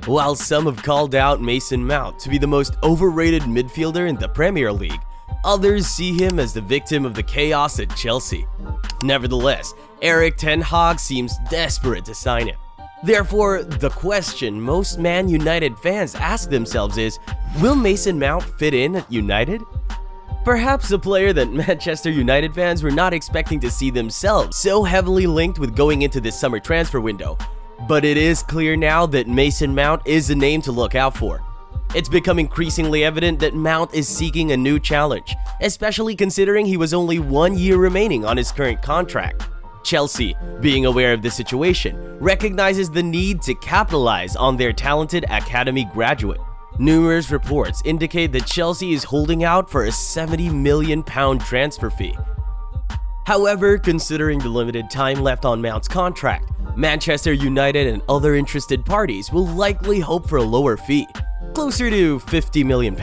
While some have called out Mason Mount to be the most overrated midfielder in the Premier League, others see him as the victim of the chaos at Chelsea. Nevertheless, Erik Ten Hag seems desperate to sign him. Therefore, the question most Man United fans ask themselves is, will Mason Mount fit in at United? Perhaps a player that Manchester United fans were not expecting to see themselves so heavily linked with going into this summer transfer window. But it is clear now that Mason Mount is a name to look out for. It's become increasingly evident that Mount is seeking a new challenge, especially considering he was only 1 year remaining on his current contract. Chelsea, being aware of the situation, recognizes the need to capitalize on their talented academy graduate. Numerous reports indicate that Chelsea is holding out for a £70 million transfer fee. However, considering the limited time left on Mount's contract, Manchester United and other interested parties will likely hope for a lower fee, closer to £50 million.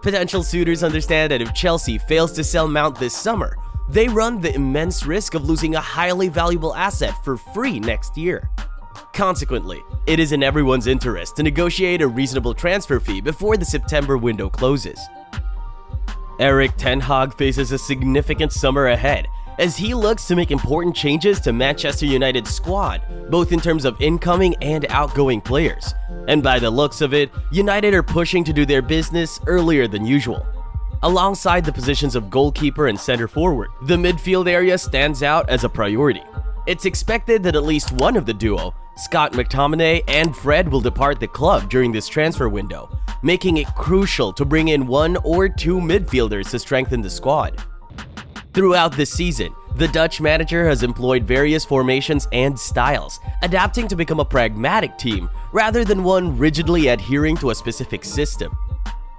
Potential suitors understand that if Chelsea fails to sell Mount this summer, they run the immense risk of losing a highly valuable asset for free next year. Consequently, it is in everyone's interest to negotiate a reasonable transfer fee before the September window closes. Erik Ten Hag faces a significant summer ahead as he looks to make important changes to Manchester United's squad, both in terms of incoming and outgoing players. And by the looks of it, United are pushing to do their business earlier than usual. Alongside the positions of goalkeeper and center forward, the midfield area stands out as a priority. It's expected that at least one of the duo, Scott McTominay and Fred, will depart the club during this transfer window, making it crucial to bring in 1 or 2 midfielders to strengthen the squad. Throughout this season, the Dutch manager has employed various formations and styles, adapting to become a pragmatic team rather than one rigidly adhering to a specific system.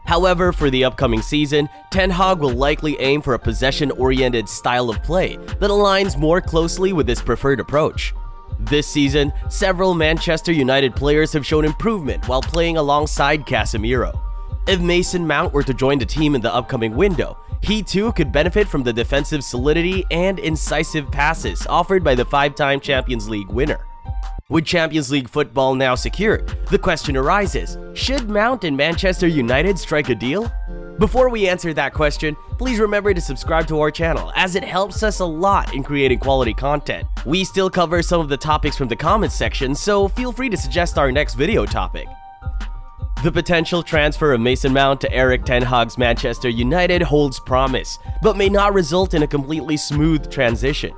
However, for the upcoming season, Ten Hag will likely aim for a possession-oriented style of play that aligns more closely with his preferred approach. This season, several Manchester United players have shown improvement while playing alongside Casemiro. If Mason Mount were to join the team in the upcoming window, he too could benefit from the defensive solidity and incisive passes offered by the 5-time Champions League winner. With Champions League football now secured, the question arises, should Mount and Manchester United strike a deal? Before we answer that question, please remember to subscribe to our channel as it helps us a lot in creating quality content. We still cover some of the topics from the comments section, so feel free to suggest our next video topic. The potential transfer of Mason Mount to Erik Ten Hag's Manchester United holds promise, but may not result in a completely smooth transition.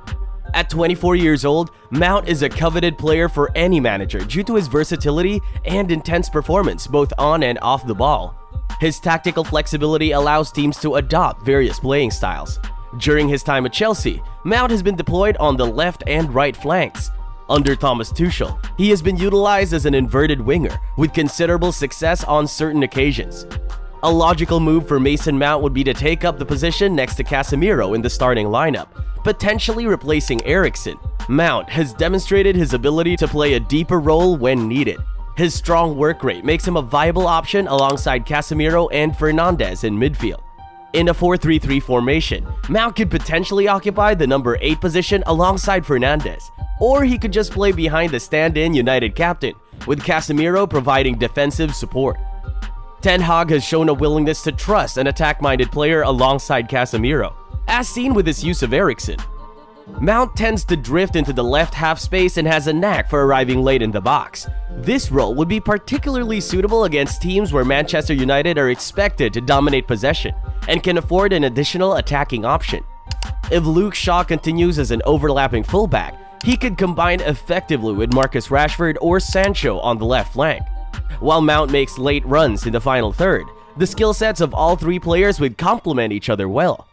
At 24 years old, Mount is a coveted player for any manager due to his versatility and intense performance both on and off the ball. His tactical flexibility allows teams to adopt various playing styles. During his time at Chelsea, Mount has been deployed on the left and right flanks. Under Thomas Tuchel, he has been utilized as an inverted winger with considerable success on certain occasions. A logical move for Mason Mount would be to take up the position next to Casemiro in the starting lineup, potentially replacing Eriksen. Mount has demonstrated his ability to play a deeper role when needed. His strong work rate makes him a viable option alongside Casemiro and Fernandes in midfield. In a 4-3-3 formation, Mount could potentially occupy the number 8 position alongside Fernandes, or he could just play behind the stand-in United captain, with Casemiro providing defensive support. Ten Hag has shown a willingness to trust an attack-minded player alongside Casemiro, as seen with his use of Eriksen. Mount tends to drift into the left half space and has a knack for arriving late in the box. This role would be particularly suitable against teams where Manchester United are expected to dominate possession and can afford an additional attacking option. If Luke Shaw continues as an overlapping fullback, he could combine effectively with Marcus Rashford or Sancho on the left flank. While Mount makes late runs in the final third, the skill sets of all 3 players would complement each other well.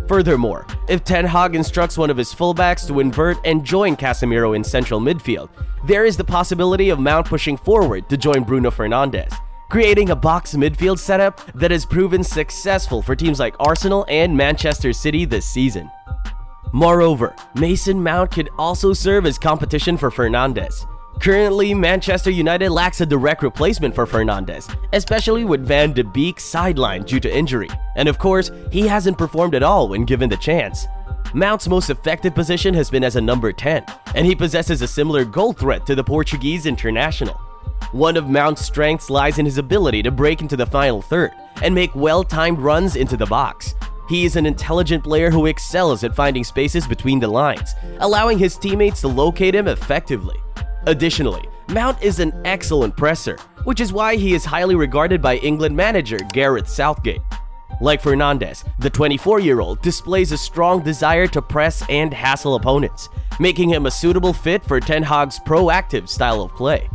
Furthermore, if Ten Hag instructs one of his fullbacks to invert and join Casemiro in central midfield, there is the possibility of Mount pushing forward to join Bruno Fernandes, creating a box midfield setup that has proven successful for teams like Arsenal and Manchester City this season. Moreover, Mason Mount could also serve as competition for Fernandes. Currently, Manchester United lacks a direct replacement for Fernandes, especially with Van de Beek sidelined due to injury, and of course, he hasn't performed at all when given the chance. Mount's most effective position has been as a number 10, and he possesses a similar goal threat to the Portuguese international. One of Mount's strengths lies in his ability to break into the final third and make well-timed runs into the box. He is an intelligent player who excels at finding spaces between the lines, allowing his teammates to locate him effectively. Additionally, Mount is an excellent presser, which is why he is highly regarded by England manager Gareth Southgate. Like Fernandes, the 24-year-old displays a strong desire to press and hassle opponents, making him a suitable fit for Ten Hag's proactive style of play.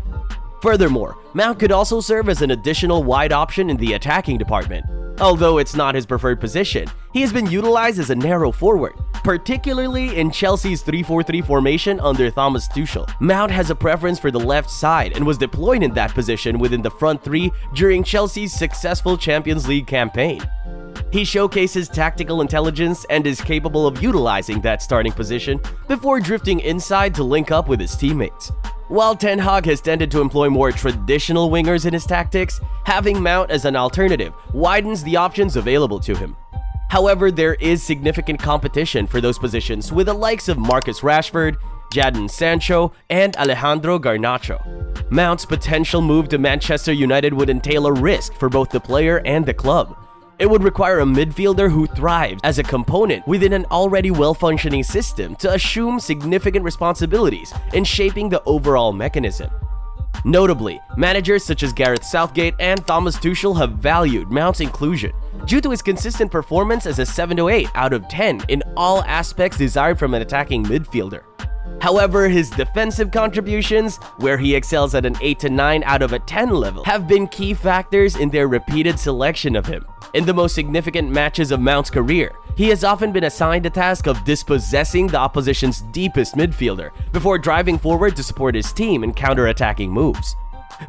Furthermore, Mount could also serve as an additional wide option in the attacking department. Although it's not his preferred position, he has been utilized as a narrow forward, particularly in Chelsea's 3-4-3 formation under Thomas Tuchel. Mount has a preference for the left side and was deployed in that position within the front three during Chelsea's successful Champions League campaign. He showcases tactical intelligence and is capable of utilizing that starting position before drifting inside to link up with his teammates. While Ten Hag has tended to employ more traditional wingers in his tactics, having Mount as an alternative widens the options available to him. However, there is significant competition for those positions with the likes of Marcus Rashford, Jadon Sancho, and Alejandro Garnacho. Mount's potential move to Manchester United would entail a risk for both the player and the club. It would require a midfielder who thrives as a component within an already well-functioning system to assume significant responsibilities in shaping the overall mechanism. Notably, managers such as Gareth Southgate and Thomas Tuchel have valued Mount's inclusion due to his consistent performance as a 7-8 out of 10 in all aspects desired from an attacking midfielder. However, his defensive contributions, where he excels at an 8-9 out of a 10 level, have been key factors in their repeated selection of him. In the most significant matches of Mount's career, he has often been assigned the task of dispossessing the opposition's deepest midfielder before driving forward to support his team in counter-attacking moves.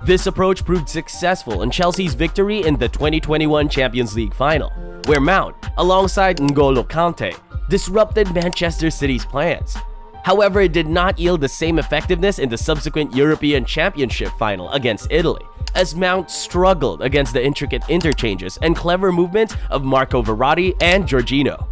This approach proved successful in Chelsea's victory in the 2021 Champions League final, where Mount, alongside N'Golo Kante, disrupted Manchester City's plans. However, it did not yield the same effectiveness in the subsequent European Championship final against Italy, as Mount struggled against the intricate interchanges and clever movements of Marco Verratti and Jorginho.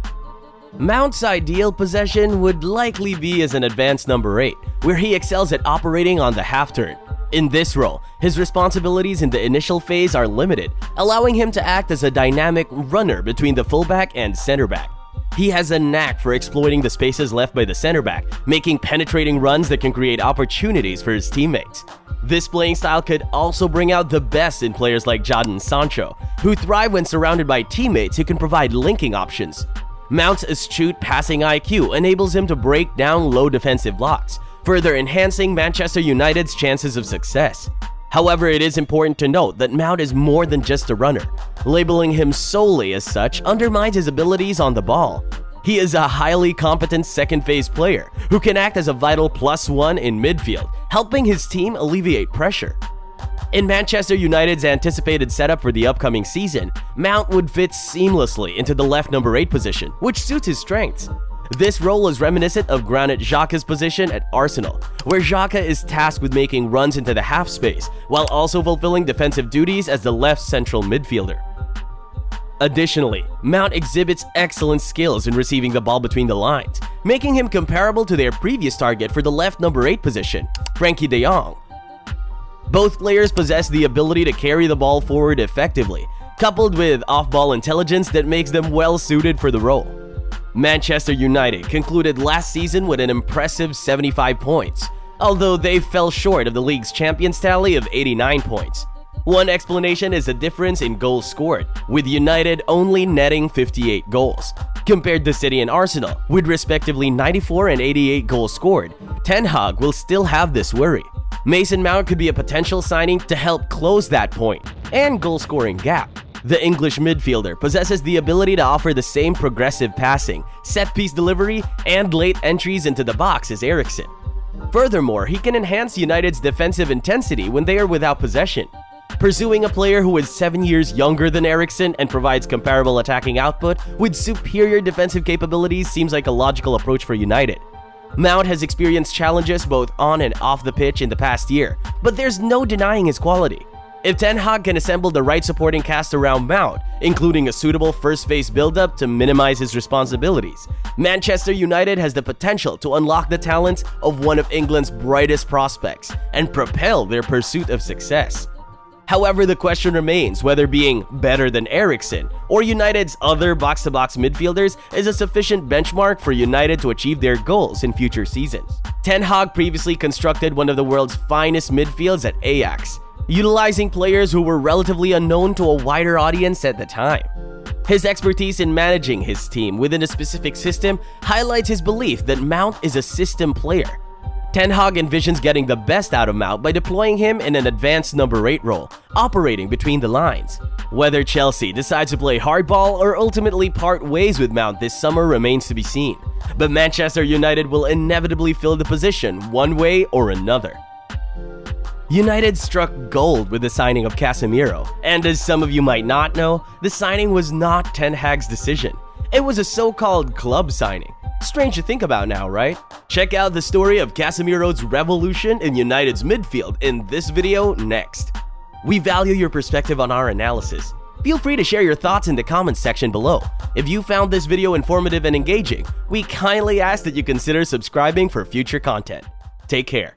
Mount's ideal possession would likely be as an advanced number 8, where he excels at operating on the half-turn. In this role, his responsibilities in the initial phase are limited, allowing him to act as a dynamic runner between the fullback and center-back. He has a knack for exploiting the spaces left by the center-back, making penetrating runs that can create opportunities for his teammates. This playing style could also bring out the best in players like Jadon Sancho, who thrive when surrounded by teammates who can provide linking options. Mount's astute passing IQ enables him to break down low defensive blocks, further enhancing Manchester United's chances of success. However, it is important to note that Mount is more than just a runner. Labeling him solely as such undermines his abilities on the ball. He is a highly competent second-phase player who can act as a vital +1 in midfield, helping his team alleviate pressure. In Manchester United's anticipated setup for the upcoming season, Mount would fit seamlessly into the left number 8 position, which suits his strengths. This role is reminiscent of Granit Xhaka's position at Arsenal, where Xhaka is tasked with making runs into the half space, while also fulfilling defensive duties as the left central midfielder. Additionally, Mount exhibits excellent skills in receiving the ball between the lines, making him comparable to their previous target for the left number 8 position, Frankie de Jong. Both players possess the ability to carry the ball forward effectively, coupled with off-ball intelligence that makes them well suited for the role. Manchester United concluded last season with an impressive 75 points, although they fell short of the league's champions tally of 89 points. One explanation is the difference in goals scored, with United only netting 58 goals. Compared to City and Arsenal, with respectively 94 and 88 goals scored, Ten Hag will still have this worry. Mason Mount could be a potential signing to help close that point and goal-scoring gap. The English midfielder possesses the ability to offer the same progressive passing, set-piece delivery, and late entries into the box as Eriksen. Furthermore, he can enhance United's defensive intensity when they are without possession. Pursuing a player who is 7 years younger than Eriksen and provides comparable attacking output with superior defensive capabilities seems like a logical approach for United. Mount has experienced challenges both on and off the pitch in the past year, but there's no denying his quality. If Ten Hag can assemble the right supporting cast around Mount, including a suitable first phase build-up to minimize his responsibilities. Manchester United has the potential to unlock the talents of one of England's brightest prospects and propel their pursuit of success. However, the question remains whether being better than Eriksen or United's other box-to-box midfielders is a sufficient benchmark for United to achieve their goals in future seasons. Ten Hag previously constructed one of the world's finest midfields at Ajax, utilizing players who were relatively unknown to a wider audience at the time. His expertise in managing his team within a specific system highlights his belief that Mount is a system player. Ten Hag envisions getting the best out of Mount by deploying him in an advanced number 8 role, operating between the lines. Whether Chelsea decides to play hardball or ultimately part ways with Mount this summer remains to be seen, but Manchester United will inevitably fill the position one way or another. United struck gold with the signing of Casemiro, and as some of you might not know, the signing was not Ten Hag's decision. It was a so-called club signing. Strange to think about now, right? Check out the story of Casemiro's revolution in United's midfield in this video next. We value your perspective on our analysis. Feel free to share your thoughts in the comments section below. If you found this video informative and engaging, we kindly ask that you consider subscribing for future content. Take care.